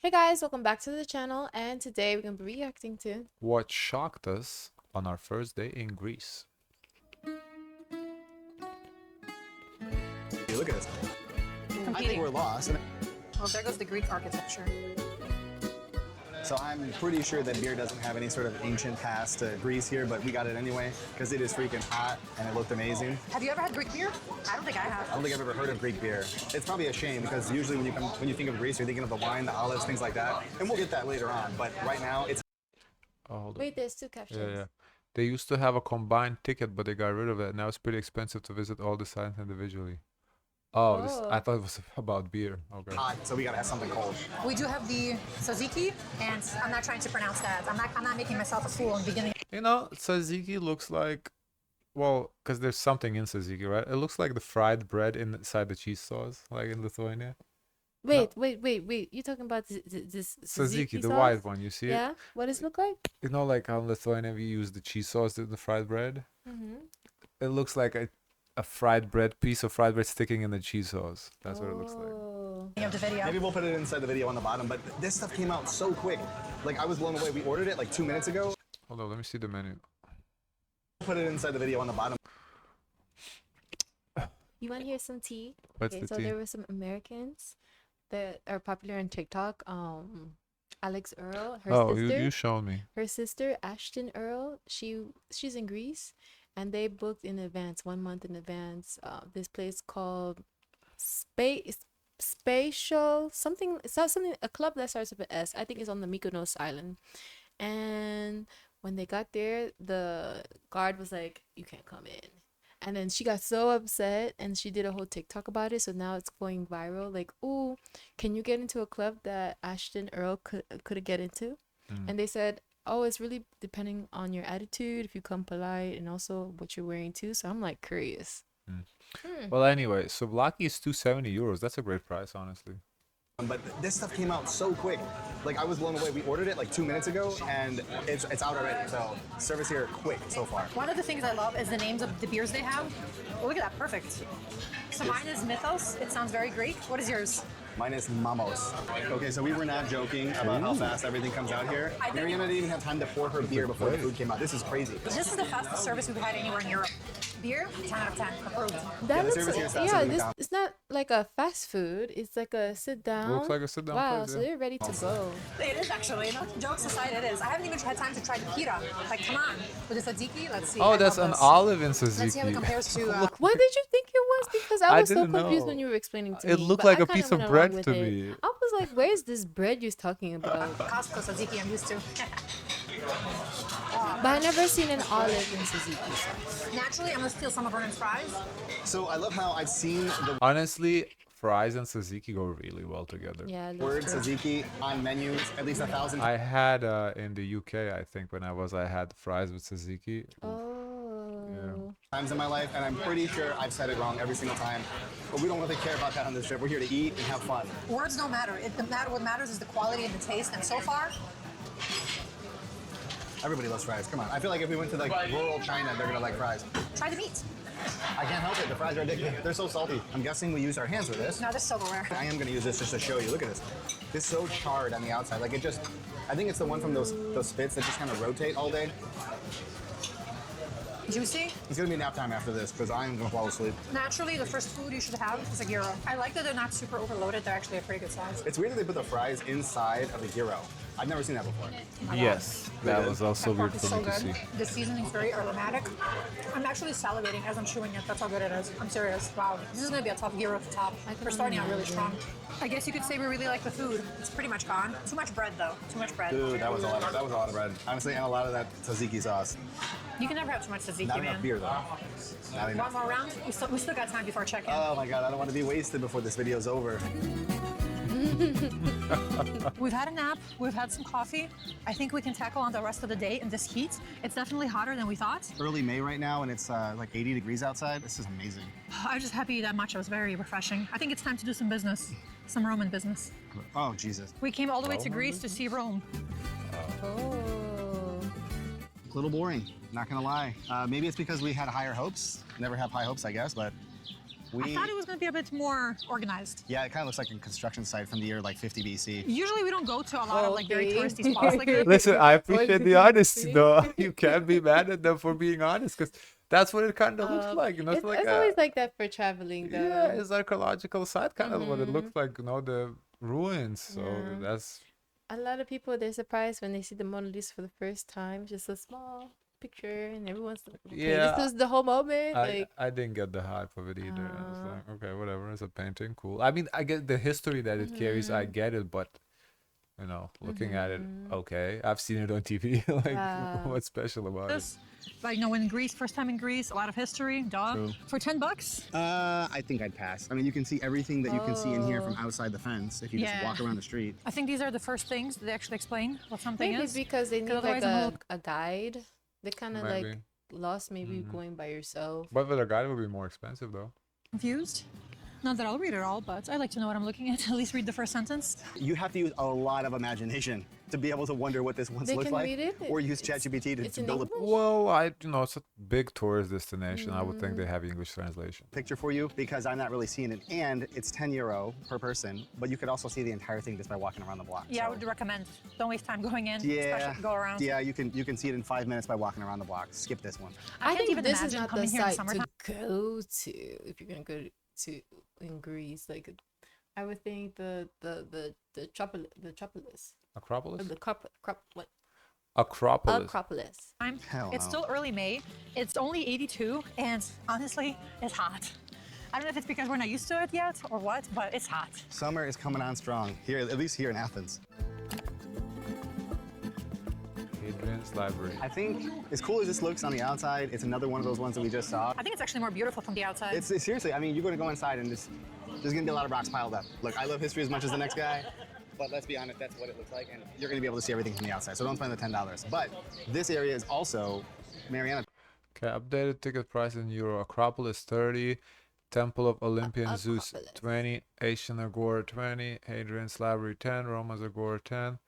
Hey guys, welcome back to the channel, and today we're gonna be reacting to What shocked us on our first day in Greece. Look at this. I think we're lost. Well, there goes the Greek architecture. So I'm pretty sure that beer doesn't have any sort of ancient past to Greece here, but we got it anyway because it is freaking hot and it looked amazing. Have you ever had Greek beer? I don't think I have. I don't think I've ever heard of Greek beer. It's probably a shame because usually when you think of Greece, you're thinking of the wine, the olives, things like that. And we'll get that later on. But right now, it's Oh, hold on. Wait, there's two captions. Yeah. They used to have a combined ticket, but they got rid of it. Now it's pretty expensive to visit all the sites individually. Oh, this I thought it was about beer. Okay. hot, so we gotta have something cold. We do have the tzatziki, and I'm not trying to pronounce that. I'm not making myself a fool in the beginning. You know, tzatziki looks like, well, because there's something in tzatziki, right? It looks like the fried bread inside the cheese sauce, like in Lithuania. Wait. You talking about this Tzatziki, the sauce? white one, you see it? Yeah. What does it look like? You know, like how in Lithuania we use the cheese sauce in the fried bread? It looks like a fried bread, piece of fried bread sticking in the cheese sauce. That's what it looks like. Oh. Of the video. Maybe we'll put it inside the video on the bottom, but this stuff came out so quick. Like, I was blown away. We ordered it like 2 minutes ago. Hold on, let me see the menu. Put it inside the video on the bottom. You want to hear some tea? What's Okay, the so tea? there were some Americans that are popular on TikTok. Alex Earl, her Oh, sister. you showed me. Her sister Ashton Earl, she's in Greece, and they booked in advance, 1 month in advance. This place called Spatial something. It's not something, a club that starts with an S. I think it's on the Mykonos island. And when they got there, the guard was like, "You can't come in." And then she got so upset, and she did a whole TikTok about it. So now it's going viral. Like, "Ooh, can you get into a club that Ashton Earl could get into?" And they said, "Oh, it's really depending on your attitude, if you come polite, and also what you're wearing too." So I'm like curious. Well, anyway, so Vlaki is 270 euros. That's a great price, honestly. But this stuff came out so quick. Like, I was blown away. We ordered it like 2 minutes ago, and it's out already. So service here quick so far. One of the things I love is the names of the beers they have. Oh, look at that, perfect. So mine is Mythos. It sounds very Greek. What is yours? Mine is Mamos. Okay, so we were not joking about how fast everything comes out here. I think- Mariana didn't even have time to pour her beer before the food came out. This is crazy. This is the fastest service we've had anywhere in Europe. Beer, 10 out of 10, approved. That the looks service here is faster yeah. than This McDonald's. it's not like a fast food. It's like a sit down. Looks like a sit-down Wow, place, so yeah. they're ready to go. It is actually, no, jokes aside, it is. I haven't even had time to try the pita. Like, come on. With the tzatziki, let's see. Oh, I that's love an this. olive in Let's see how it tzatziki. compares to. What did you think it was? Because I I was so didn't confused know. when you were explaining to me. It looked but like I a kinda piece of went bread along with to it. me. I was like, "Where's this bread you're talking about?" Costco tzatziki I'm used to. But I never seen an olive in tzatziki sauce. Naturally, I'm gonna steal some of Vernon's fries. So I love how I've seen the Honestly, fries and tzatziki go really well together. Yeah, it word looks good. tzatziki on menus at least 1,000 I had in the UK, I think, when I had fries with tzatziki. Oh. times in my life, and I'm pretty sure I've said it wrong every single time. But we don't really care about that on this trip. We're here to eat and have fun. Words don't matter. What matters is the quality and the taste. And so far, Everybody loves fries. Come on. I feel like if we went to like rural China, they're gonna like fries. try the meat. I can't help it. The fries are addictive. They're so salty. I'm guessing we use our hands with this. No, this is silverware. I am gonna use this just to show you. Look at this. It's so charred on the outside. Like it just, I think it's the one from those spits that just kind of rotate all day. Juicy. It's gonna be nap time after this because I am gonna fall asleep. Naturally, the first food you should have is a gyro. I like that they're not super overloaded. They're actually a pretty good size. It's weird that they put the fries inside of the gyro. I've never seen that before. Yes, that It was is. also That weird pork is for so me to see. good. The seasoning's very aromatic. I'm actually salivating as I'm chewing it. That's how good it is. I'm serious. Wow. This is gonna be a tough gyro to top. We're starting out really strong. I guess you could say we really like the food. It's pretty much gone. Too much bread though. Too much bread. Dude, that was a lot of bread. Honestly, and a lot of that tzatziki sauce. You can never have too much tzatziki, Not man. enough beer though. Not One enough. more round? We still got time before check-in. Oh my god, I don't want to be wasted before this video's over. We've had a nap. We've had some coffee. I think we can tackle on the rest of the day in this heat. It's definitely hotter than we thought. Early May right now, and it's like 80 degrees outside. This is amazing. I'm just happy that matcha was very refreshing. I think it's time to do some business, some Roman business. Oh Jesus. We came all the way to Greece to see Rome. Oh. A little boring, not gonna lie. Maybe it's because we had higher hopes. Never have high hopes, I guess, but I thought it was going to be a bit more organized. Yeah, it kind of looks like a construction site from the year like 50 BC. Usually we don't go to a lot of like very Okay. touristy spots like this. Listen, I appreciate the honesty, though. See? You can't be mad at them for being honest, because that's what it kind of looks like. You know, It's, it's like it's always like that for traveling, though. yeah, it's archaeological site, kind of what it looks like. You know, the ruins. So Yeah. that's A lot of people, they're surprised when they see the Mona Lisa for the first time. Just a small picture, and everyone's like, okay, Yeah, this is the whole moment. Like, I didn't get the hype of it either. I was like, okay, whatever. It's a painting, cool. I mean, I get the history that it carries. I get it, but you know, looking at it, okay, I've seen it on TV. Like, Wow. what's special about it? This, like, you know, in Greece, first time in Greece, a lot of history, duh. True. For $10? I think I'd pass. I mean, you can see everything that you can see in here from outside the fence if you just Yeah. walk around the street. I think these are the first things that they actually explain what something maybe is. because they need like otherwise I'm a guide. They kind of like Maybe. lost, maybe going by yourself. But with a guide, it would be more expensive, though. Confused? Not that I'll read it all, but I like to know what I'm looking at. At least read the first sentence. You have to use a lot of imagination to be able to wonder what this once They looks can like, read it? or use It's- ChatGPT it's to in build a English? Well, you know, it's a big tourist destination. I would think they have English translation. picture for you because I'm not really seeing it. And it's €10 per person, but you could also see the entire thing just by walking around the block. Yeah, I So, would recommend. Don't waste time going in, yeah, especially go around. yeah, you can see it in 5 minutes by walking around the block. Skip this one. I I can't think even this is imagine not the coming here in the site to summertime. go to if you're gonna go to in Greece. Like, I would think the Tropolis, Acropolis? the what Acropolis. Acropolis. Hell It's no. still early May. It's only 82, and honestly, it's hot. I don't know if it's because we're not used to it yet or what, but it's hot. Summer is coming on strong here, at least here in Athens. Hadrian's Library. I think as cool as this looks on the outside, it's another one of those ones that we just saw. I think it's actually more beautiful from the outside. It's seriously, I mean, you're going to go inside and there's going to be a lot of rocks piled up. Look, I love history as much as the next guy, but let's be honest, that's what it looks like, and you're going to be able to see everything from the outside, so don't spend the $10. But this area is also, Mariana, Okay, updated ticket price in euro. Acropolis 30, Temple of Olympian Zeus Acropolis. 20, Asian Agora 20, Hadrian's Library 10, Roma's Agora 10,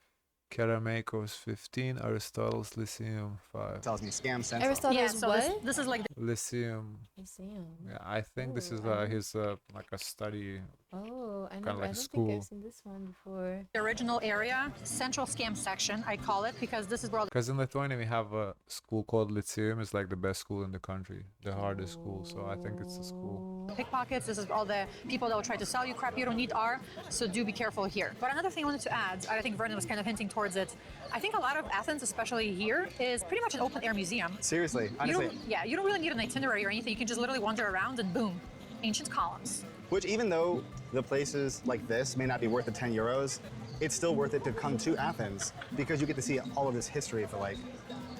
Kerameikos 15, Aristotle's Lyceum 5. tells me scam central. Aristotle yeah, is so what? this is like Lyceum. Museum. Yeah, I think this is his like a study. Oh, I Kinda never. like I a don't school. think I've seen this one before. the original area, central scam section, I call it, because this is where all Because in Lithuania we have a school called Lyceum. It's like the best school in the country, the hardest school. So I think it's a school. the pickpockets, this is all the people that will try to sell you crap you don't need are, so do be careful here. But another thing I wanted to add, I think Vernon was kind of hinting towards it, I think a lot of Athens, especially here, is pretty much an open air museum. Seriously, You honestly. don't, yeah, you don't really need an itinerary or anything. You can just literally wander around and boom, ancient columns. Which even though the places like this may not be worth the €10, it's still worth it to come to Athens because you get to see all of this history for like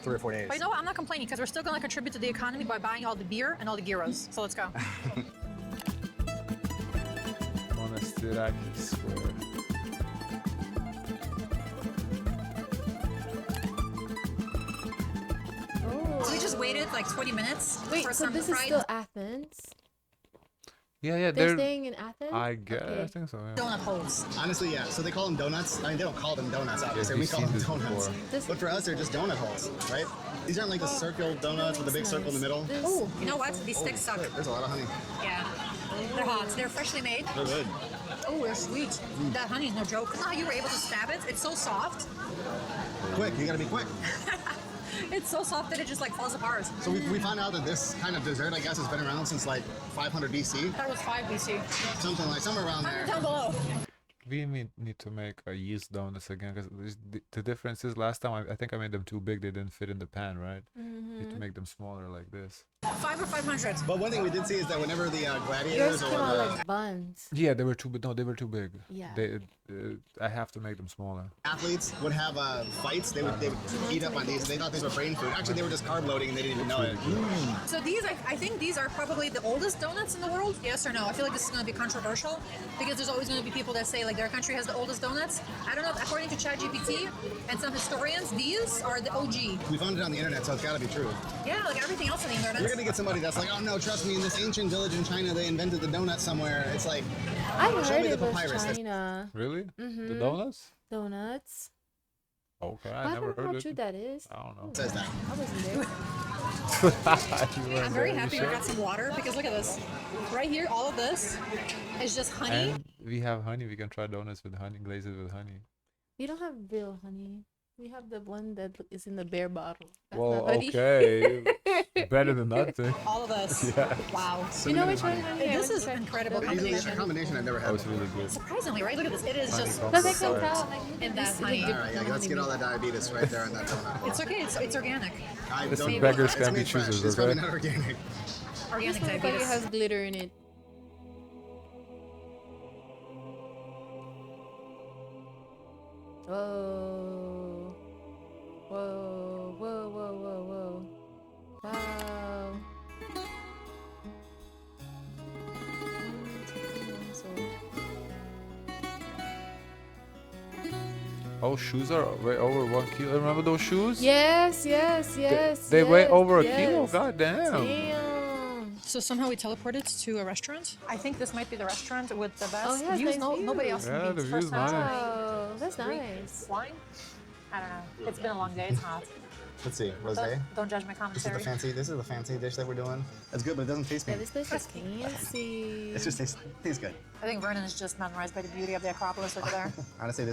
3 or 4 days. But you know what? I'm not complaining because we're still going to contribute to the economy by buying all the beer and all the gyros. So let's go. Monastiraki Square. So we just waited like 20 minutes Wait, for so some this is fried still Athens? Yeah, They're staying in Athens? I guess. I Okay. think so. Yeah. donut holes. Honestly, yeah. So they call them donuts. I mean, they don't call them donuts, obviously. we've We call seen them this donuts. before. This- But for us, they're just donut holes, right? These aren't like the circle donuts with a big circle in the middle. This- Oh, you know what? These sticks suck. Look, there's a lot of honey. Yeah. They're hot. They're freshly made. They're good. Oh, they're sweet. That honey is no joke. How you were able to stab it? It's so soft. Quick, you gotta be quick. It's so soft that it just like falls apart. So we found out that this kind of dessert, I guess, has been around since like 500 BC. That was 5 BC. Somewhere around there. Down below. We need to make yeast donuts again because the difference is last time I think I made them too big. They didn't fit in the pan, right? Need to make them smaller like this. 5 or 500. But one thing we did see is that whenever the Yours gladiators or came out the like buns. Yeah, they were too big. No, they were too big. Yeah. I have to make them smaller. athletes would have fights, they would eat up on these. They thought these were brain food. Actually, they were just carb loading and they didn't even know it. So these, I think these are probably the oldest donuts in the world. Yes or no? I feel like this is going to be controversial because there's always going to be people that say like their country has the oldest donuts. I don't know. According to ChatGPT and some historians, these are the OG. We found it on the internet, so it's got to be true. Yeah, like everything else in the You're internet. gonna get somebody that's like, oh no, trust me, in this ancient village in China, they invented the donut somewhere. It's like, I've Show heard me the it was papyrus. China Really? The donuts? donuts. Okay, I I don't never know how heard true it. that is. I don't know. it says that. I wasn't there. I'm very happy we got some water because look at this. Right here, all of this is just honey. And we have honey. We can try donuts with honey, glazed with honey. We don't have real honey. We have the one that is in the bear bottle. That's Well, not honey. okay. Better than nothing. All of this. Yeah. Wow. You know which one honey? This is an incredible Easily a combination. combination I've never That had. was really good. Surprisingly, right? Look at this. It is just Honeycomb. Because I can Sorry. tell, like, in this that is a honey. All different right, yeah, honey let's get all mix. that diabetes right there in that donut. It's okay. It's organic. I Listen, don't- beggars it's can be made fresh. choosers, It's probably okay? not organic. Organic This motherfucker diabetes. has glitter in it. Whoa. Whoa. Whoa, whoa, whoa, whoa. Wow. Oh, shoes are way over 1 kilo. Remember those shoes? Yes, yes, yes. They weigh yes, over a yes. kilo. God damn. Damn. So somehow we teleported to a restaurant. I think this might be the restaurant with the best Oh, it has views. nice Nobody views. else Yeah, the beats. views First time nice. Wow, that's Greek nice. wine. I don't know. It's been a long day. It's hot. Let's see, rosé. Don't judge my commentary. This is the fancy dish that we're doing. It's good, but it doesn't taste me. Yeah, this place is fancy. It just tastes good. I think Vernon is just mesmerized by the beauty of the Acropolis over there. Honestly,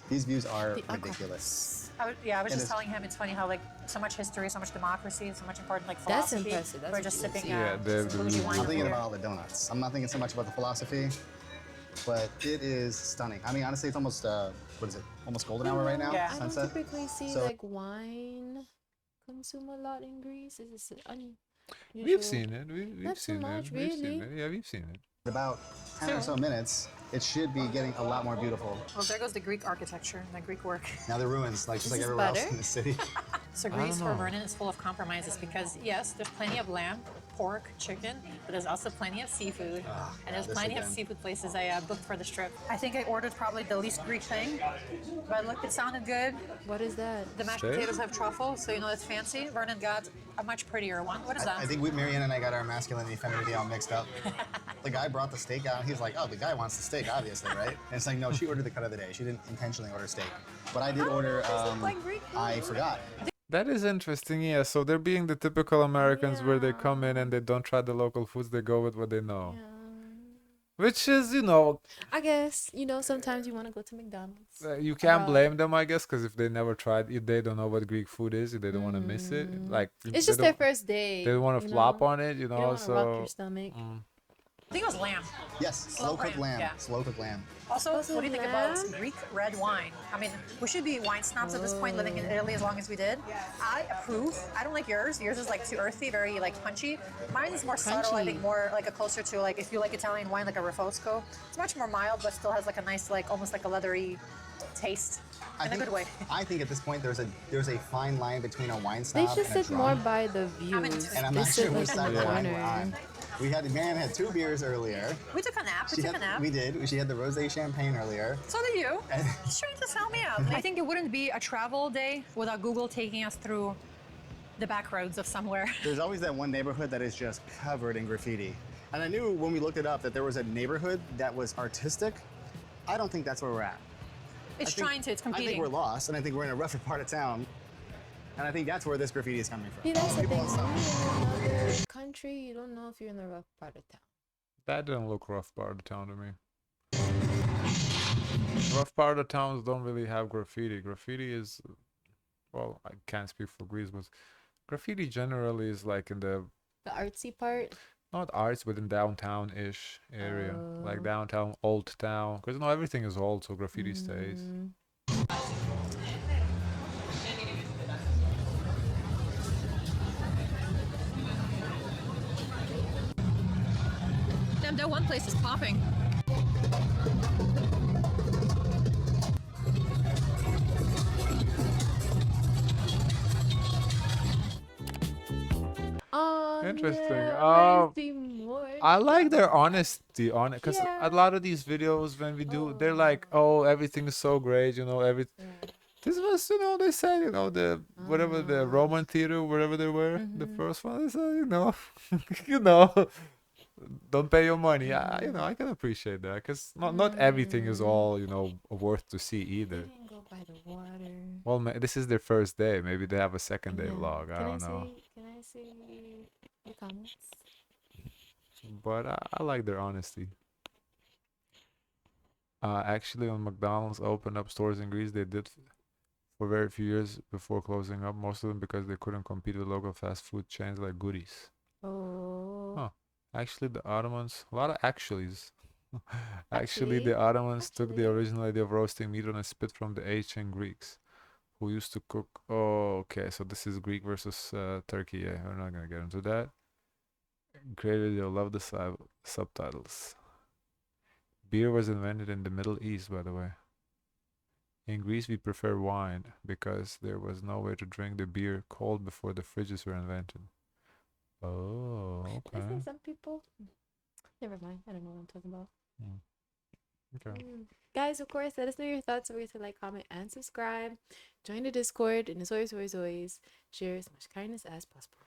these views are The ridiculous. I was It just is. telling him it's funny how like so much history, so much democracy, so much important like That's philosophy. impressive, that's We're just sipping Yeah, the bougie wine I'm over thinking here. about all the donuts. I'm not thinking so much about the philosophy, but it is stunning. I mean, honestly, it's almost what is it? Almost golden hour right now. Yeah. I don't Sunset. typically see So- like wine consume a lot in Greece. Is this unusual? We've seen it. We've Not so seen much, it. We've seen really. it. Yeah, we've seen it. In about 10 or so minutes, it should be getting a lot more beautiful. Well, there goes the Greek architecture and the Greek work. Now the ruins, like just Is like this everywhere else butter? in the city. So don't Greece for know. Vernon is full of compromises because yes, there's plenty of lamb, pork, chicken, but there's also plenty of seafood, and there's this plenty of again. seafood places I booked for the trip. I think I ordered probably the least Greek thing, but look, it sounded good. What is that? The mashed Steak? potatoes have truffle, so you know it's fancy. Vernon got a much prettier one. What is that? I think Marianne and I got our masculinity, femininity all mixed up. The guy brought the steak out. He's like, oh, the guy wants the steak, obviously, right? And it's like, no, she ordered the cut of the day. She didn't intentionally order steak. But I did order, like Greek I food? forgot. That is interesting, yeah. So they're being the typical Americans where they come in and they don't try the local foods, they go with what they know. Yeah. Which is, you know, I guess, sometimes you want to go to McDonald's. you can't Abroad. blame them, I guess, because if they never tried, if they don't know what Greek food is, if they don't want to miss it, like It's they just their don't- first day. They don't want to flop on it, you You don't know. want to rock your So stomach. I think it was lamb. Yes, slow cooked lamb. yeah. Slow cooked lamb. Also, Was it what do you think about lamb? Greek red wine? I mean, we should be wine snobs at this point, living in Italy as long as we did. I approve. I don't like yours. Yours is like too earthy, very like punchy. Mine is more subtle. I think Punchy. more like a closer to like if you like Italian wine, like a Refosco. It's much more mild, but still has like a nice, like almost like a leathery taste in a good way. I think at this point there's a fine line between a wine They snob should and a sit more drunk. by the I'm into views. it. And I'm They not sit sure which like side in of the the line we're corner. on. Marianne had 2 beers earlier. We took a nap. We took a nap. We did. She had the rosé champagne earlier. So did you. And- He's trying to sell me out. I think it wouldn't be a travel day without Google taking us through the back roads of somewhere. There's always that one neighborhood that is just covered in graffiti. And I knew when we looked it up that there was a neighborhood that was artistic. I don't think that's where we're at. It's I think competing. we're lost, and I think we're in a rougher part of town. And I think that's where this graffiti is coming from. See, that's the People thing. and stuff. When you're in another country, you don't know if you're in the rough part of town. that didn't look rough part of the town to me. Rough part of towns don't really have graffiti. Graffiti is, well, I can't speak for Greece, but graffiti generally is like in the The artsy part. not arts, but in downtown-ish area, like Oh. downtown, old town. Because everything is old, so graffiti stays. Damn, that one place is popping. Oh, Interesting. yeah, I see more. I like their honesty on it, because Yeah. a lot of these videos when we do, they're like, oh, everything is so great, everything. This was, they said, the whatever the Roman theater, wherever they were, the first one. They said, don't pay your money. I can appreciate that, because not everything is all worth to see They either. didn't go by the water. Well, this is their first day. Maybe they have a second day Yeah. vlog. I don't know. Can I say comments. But I like their honesty. Actually, when McDonald's opened up stores in Greece, they did for very few years before closing up. Most of them because they couldn't compete with local fast food chains like Goodies. Oh. Huh. Actually, the Ottomans, a lot of actuallys. Actually, Actually, the Ottomans took the original idea of roasting meat on a spit from the ancient Greeks, who used to cook. Oh, okay. So this is Greek versus Turkey. Yeah, we're not gonna get into that. Great video. Love the subtitles. Beer was invented in the Middle East, by the way. In Greece, we prefer wine because there was no way to drink the beer cold before the fridges were invented. Oh, I say okay. some people. Never mind. I don't know what I'm talking about. Okay. Guys, of course, let us know your thoughts. Don't forget to like, comment, and subscribe. Join the Discord, and as always, share as much kindness as possible.